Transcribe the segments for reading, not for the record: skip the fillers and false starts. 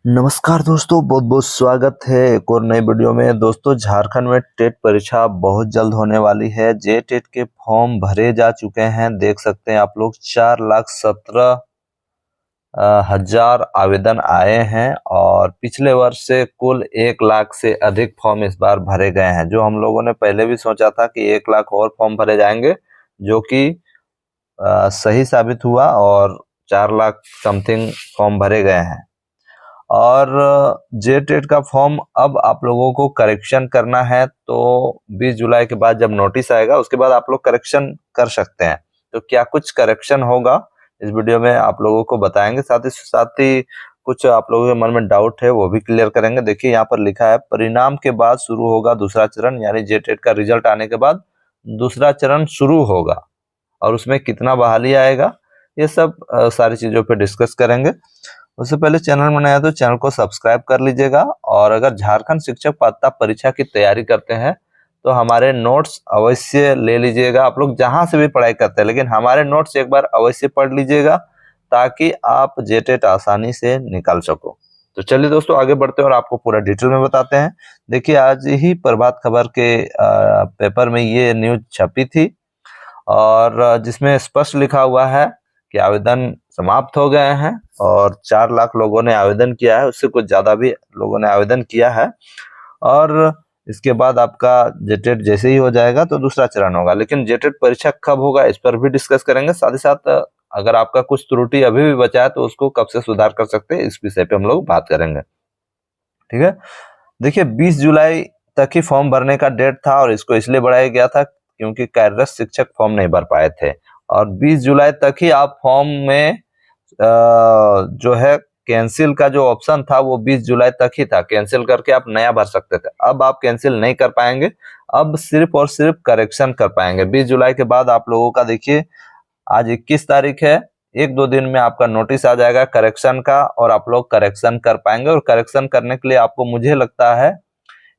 नमस्कार दोस्तों, बहुत बहुत स्वागत है एक और नई वीडियो में। दोस्तों, झारखंड में टेट परीक्षा बहुत जल्द होने वाली है। जे टेट के फॉर्म भरे जा चुके हैं। देख सकते हैं आप लोग 4,17,000 आवेदन आए हैं और पिछले वर्ष से कुल 1 लाख से अधिक फॉर्म इस बार भरे गए हैं। जो हम लोगों ने पहले भी सोचा था कि 1 लाख और फॉर्म भरे जाएंगे, जो कि सही साबित हुआ और 4 लाख समथिंग फॉर्म भरे गए हैं। और जे टेट का फॉर्म अब आप लोगों को करेक्शन करना है, तो 20 जुलाई के बाद जब नोटिस आएगा उसके बाद आप लोग करेक्शन कर सकते हैं। तो क्या कुछ करेक्शन होगा इस वीडियो में आप लोगों को बताएंगे। साथ ही कुछ आप लोगों के मन में डाउट है वो भी क्लियर करेंगे। देखिए, यहाँ पर लिखा है परिणाम के बाद शुरू होगा दूसरा चरण, यानी जे टेट का रिजल्ट आने के बाद दूसरा चरण शुरू होगा और उसमें कितना बहाली आएगा, ये सब सारी चीजों पे डिस्कस करेंगे। उससे पहले चैनल में नया है तो चैनल को सब्सक्राइब कर लीजिएगा। और अगर झारखंड शिक्षक पात्रता परीक्षा की तैयारी करते हैं तो हमारे नोट्स अवश्य ले लीजिएगा। आप लोग जहां से भी पढ़ाई करते हैं, लेकिन हमारे नोट्स एक बार अवश्य पढ़ लीजिएगा ताकि आप जे टेट आसानी से निकाल सको। तो चलिए दोस्तों, आगे बढ़ते हैं और आपको पूरा डिटेल में बताते हैं। देखिए, आज ही प्रभात खबर के पेपर में ये न्यूज छपी थी और जिसमें स्पष्ट लिखा हुआ है कि आवेदन समाप्त हो गए हैं और 4 लाख लोगों ने आवेदन किया है, उससे कुछ ज्यादा भी लोगों ने आवेदन किया है। और इसके बाद आपका जेटेट जैसे ही हो जाएगा तो दूसरा चरण होगा। लेकिन जेटेट परीक्षा कब होगा इस पर भी डिस्कस करेंगे। साथ ही साथ अगर आपका कुछ त्रुटि अभी भी बचा है तो उसको कब से सुधार कर सकते हैं, इस विषय पे हम लोग बात करेंगे। ठीक है, देखिए 20 जुलाई तक ही फॉर्म भरने का डेट था और इसको इसलिए बढ़ाया गया था क्योंकि कार्यरत शिक्षक फॉर्म नहीं भर पाए थे। और 20 जुलाई तक ही आप फॉर्म में जो है कैंसिल का जो ऑप्शन था वो 20 जुलाई तक ही था। कैंसिल करके आप नया भर सकते थे। अब आप कैंसिल नहीं कर पाएंगे, अब सिर्फ और सिर्फ करेक्शन कर पाएंगे। 20 जुलाई के बाद आप लोगों का, देखिए आज 21 तारीख है, 1-2 दिन में आपका नोटिस आ जाएगा करेक्शन का और आप लोग करेक्शन कर पाएंगे। और करेक्शन करने के लिए आपको, मुझे लगता है,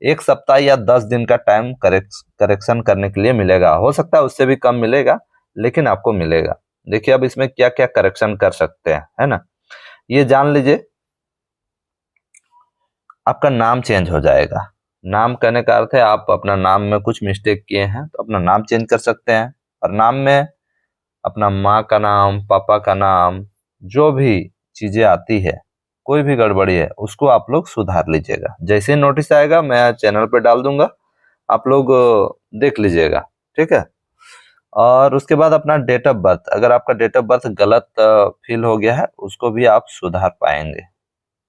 1 सप्ताह या 10 दिन का टाइम करेक्शन करने के लिए मिलेगा। हो सकता है उससे भी कम मिलेगा, लेकिन आपको मिलेगा। देखिए, अब इसमें क्या क्या करेक्शन कर सकते हैं, है ना, ये जान लीजिए। आपका नाम चेंज हो जाएगा। नाम कहने का अर्थ है आप अपना नाम में कुछ मिस्टेक किए हैं तो अपना नाम चेंज कर सकते हैं। और नाम में अपना माँ का नाम, पापा का नाम, जो भी चीजें आती है, कोई भी गड़बड़ी है उसको आप लोग सुधार लीजिएगा। जैसे ही नोटिस आएगा मैं चैनल पे डाल दूंगा, आप लोग देख लीजिएगा। ठीक है, और उसके बाद अपना डेट ऑफ बर्थ, अगर आपका डेट ऑफ बर्थ गलत फिल हो गया है उसको भी आप सुधार पाएंगे।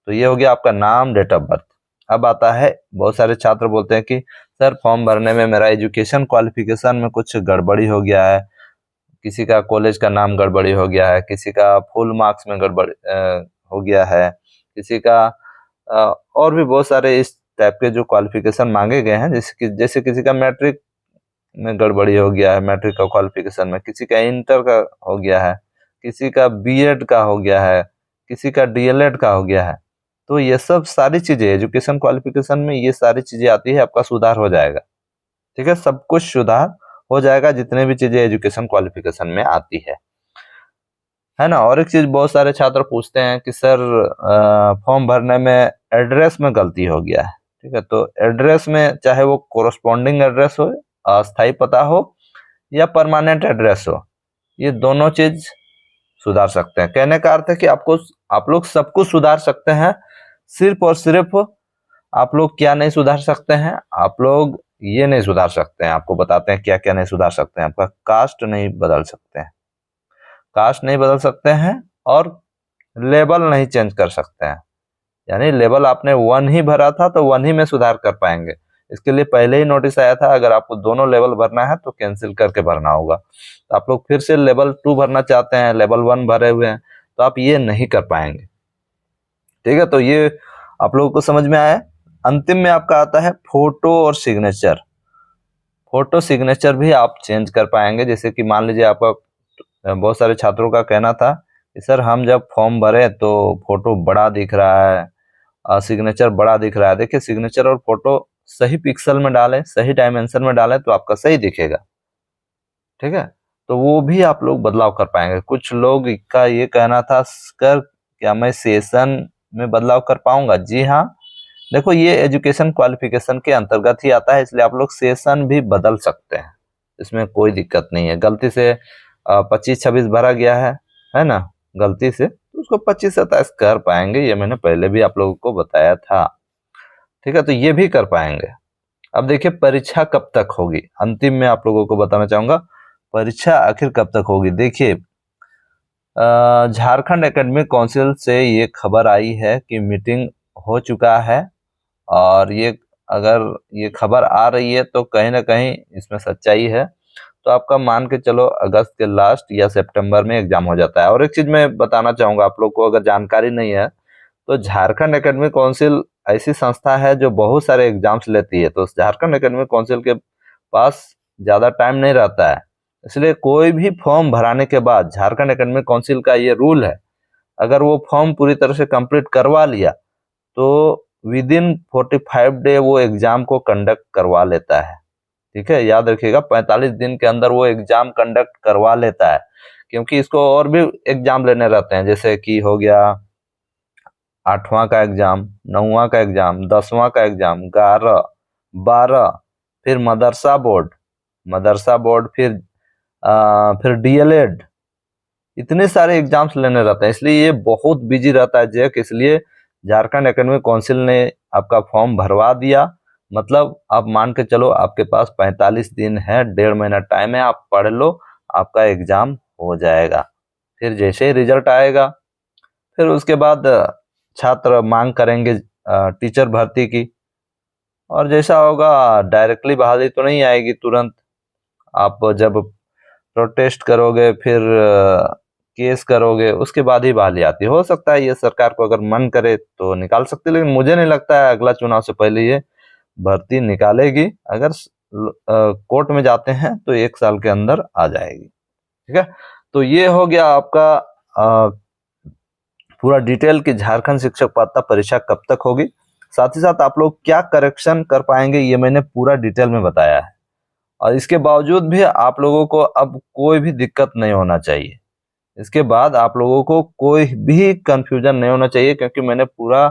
तो ये हो गया आपका नाम, डेट ऑफ बर्थ। अब आता है, बहुत सारे छात्र बोलते हैं कि सर फॉर्म भरने में मेरा एजुकेशन क्वालिफिकेशन में कुछ गड़बड़ी हो गया है, किसी का कॉलेज का नाम गड़बड़ी हो गया है, किसी का फुल मार्क्स में गड़बड़ी हो गया है, किसी का और भी बहुत सारे इस टाइप के जो क्वालिफिकेशन मांगे गए हैं। जैसे किसी का मैट्रिक में गड़बड़ी हो गया है, मैट्रिक का क्वालिफिकेशन में, किसी का इंटर का हो गया है, किसी का बीएड का हो गया है, किसी का डीएलएड का हो गया है। तो ये सब सारी चीजें एजुकेशन क्वालिफिकेशन में, ये सारी चीजें आती है, आपका सुधार हो जाएगा। ठीक है, सब कुछ सुधार हो जाएगा जितने भी चीजें एजुकेशन क्वालिफिकेशन में आती है ना। और एक चीज बहुत सारे छात्र पूछते हैं कि सर फॉर्म भरने में एड्रेस में गलती हो गया है। ठीक है, तो एड्रेस में चाहे वो कोरस्पॉन्डिंग एड्रेस हो, अस्थायी पता हो या परमानेंट एड्रेस हो, ये दोनों चीज सुधार सकते हैं। कहने का अर्थ है कि आप लोग सब कुछ सुधार सकते हैं। सिर्फ और सिर्फ आप लोग क्या नहीं सुधार सकते हैं, आप लोग ये नहीं सुधार सकते हैं। आपको बताते हैं क्या क्या नहीं सुधार सकते हैं। आपका कास्ट नहीं बदल सकते हैं, कास्ट नहीं बदल सकते हैं, और लेबल नहीं चेंज कर सकते हैं। यानी लेवल आपने 1 ही भरा था तो 1 ही में सुधार कर पाएंगे। इसके लिए पहले ही नोटिस आया था, अगर आपको दोनों लेवल भरना है तो कैंसिल करके भरना होगा। तो आप लोग फिर से लेवल 2 भरना चाहते हैं, लेवल 1 भरे हुए हैं, तो आप ये नहीं कर पाएंगे। ठीक है, तो ये आप लोगों को समझ में आया। अंतिम में आपका आता है फोटो और सिग्नेचर। फोटो सिग्नेचर भी आप चेंज कर पाएंगे। जैसे कि मान लीजिए आपका, बहुत सारे छात्रों का कहना था कि सर हम जब फॉर्म भरे तो फोटो बड़ा दिख रहा है, सिग्नेचर बड़ा दिख रहा है। देखिए, सिग्नेचर और फोटो सही पिक्सल में डालें, सही डायमेंशन में डालें तो आपका सही दिखेगा। ठीक है, तो वो भी आप लोग बदलाव कर पाएंगे। कुछ लोग का ये कहना था, सर क्या मैं सेशन में बदलाव कर पाऊंगा? जी हाँ, देखो ये एजुकेशन क्वालिफिकेशन के अंतर्गत ही आता है, इसलिए आप लोग सेशन भी बदल सकते हैं, इसमें कोई दिक्कत नहीं है। गलती से 25-26 भरा गया है ना, गलती से, तो उसको 25-27 कर पाएंगे, ये मैंने पहले भी आप लोगों को बताया था। ठीक है, तो ये भी कर पाएंगे। अब देखिए परीक्षा कब तक होगी, अंतिम में आप लोगों को बताना चाहूंगा परीक्षा आखिर कब तक होगी। देखिए झारखंड एकेडमिक काउंसिल से ये खबर आई है कि मीटिंग हो चुका है, और ये अगर ये खबर आ रही है तो कहीं ना कहीं इसमें सच्चाई है। तो आपका मान के चलो अगस्त के लास्ट या सितंबर में एग्जाम हो जाता है। और एक चीज मैं बताना चाहूंगा आप लोग को, अगर जानकारी नहीं है तो झारखंड एकेडमिक काउंसिल ऐसी संस्था है जो बहुत सारे एग्जाम्स लेती है, तो झारखंड एकेडमिक काउंसिल के पास ज्यादा टाइम नहीं रहता है, इसलिए कोई भी फॉर्म भराने के बाद झारखंड एकेडमिक काउंसिल का ये रूल है, अगर वो फॉर्म पूरी तरह से कंप्लीट करवा लिया तो विद इन 45 डे वो एग्जाम को कंडक्ट करवा लेता है। ठीक है, याद रखिएगा 45 दिन के अंदर वो एग्जाम कंडक्ट करवा लेता है, क्योंकि इसको और भी एग्जाम लेने रहते हैं, जैसे कि हो गया 8वां का एग्जाम, 9वां का एग्जाम, 10वां का एग्जाम, 11, 12, फिर मदरसा बोर्ड, फिर डीएलएड, इतने सारे एग्जाम्स लेने रहते हैं, इसलिए ये बहुत बिजी रहता है जैक। इसलिए झारखंड एकेडमिक काउंसिल ने आपका फॉर्म भरवा दिया, मतलब आप मान के चलो आपके पास 45 दिन है, 1.5 महीना टाइम है, आप पढ़ लो, आपका एग्जाम हो जाएगा। फिर जैसे ही रिजल्ट आएगा फिर उसके बाद छात्र मांग करेंगे टीचर भर्ती की, और जैसा होगा डायरेक्टली बहाली तो नहीं आएगी तुरंत, आप जब प्रोटेस्ट करोगे फिर केस करोगे उसके बाद ही बहाली आती है। हो सकता है ये सरकार को अगर मन करे तो निकाल सकती है, लेकिन मुझे नहीं लगता है अगला चुनाव से पहले ये भर्ती निकालेगी। अगर कोर्ट में जाते हैं तो 1 साल के अंदर आ जाएगी। ठीक है, तो ये हो गया आपका पूरा डिटेल कि झारखंड शिक्षक पात्रता परीक्षा कब तक होगी, साथ ही साथ आप लोग क्या करेक्शन कर पाएंगे ये मैंने पूरा डिटेल में बताया है। और इसके बावजूद भी आप लोगों को अब कोई भी दिक्कत नहीं होना चाहिए, इसके बाद आप लोगों को कोई भी कंफ्यूजन नहीं होना चाहिए, क्योंकि मैंने पूरा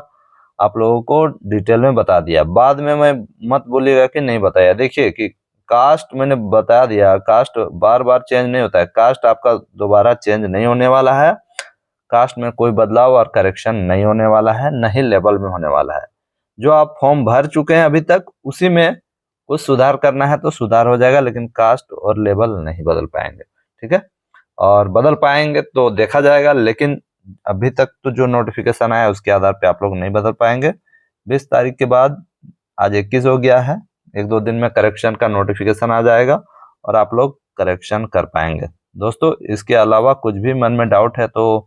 आप लोगों को डिटेल में बता दिया। बाद में मैं मत बोलिएगा कि नहीं बताया। देखिए कि कास्ट मैंने बता दिया, कास्ट बार बार चेंज नहीं होता है, कास्ट आपका दोबारा चेंज नहीं होने वाला है, कास्ट में कोई बदलाव और करेक्शन नहीं होने वाला है, न ही लेवल में होने वाला है। जो आप फॉर्म भर चुके हैं अभी तक उसी में कुछ सुधार करना है तो सुधार हो जाएगा, लेकिन कास्ट और लेवल नहीं बदल पाएंगे। ठीक है, और बदल पाएंगे तो देखा जाएगा, लेकिन अभी तक तो जो नोटिफिकेशन आया उसके आधार पे आप लोग नहीं बदल पाएंगे। 20 तारीख के बाद, आज 21 हो गया है, 1-2 दिन में करेक्शन का नोटिफिकेशन आ जाएगा और आप लोग करेक्शन कर पाएंगे। दोस्तों इसके अलावा कुछ भी मन में डाउट है तो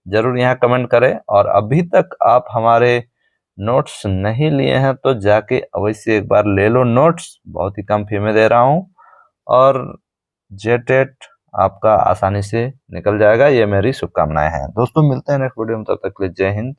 जरूर यहाँ कमेंट करें, और अभी तक आप हमारे नोट्स नहीं लिए हैं तो जाके अवश्य एक बार ले लो नोट्स, बहुत ही कम फी में दे रहा हूँ, और जेटेट आपका आसानी से निकल जाएगा, ये मेरी शुभकामनाएं हैं। दोस्तों मिलते हैं नेक्स्ट वीडियो में, तब तक के लिए जय हिंद।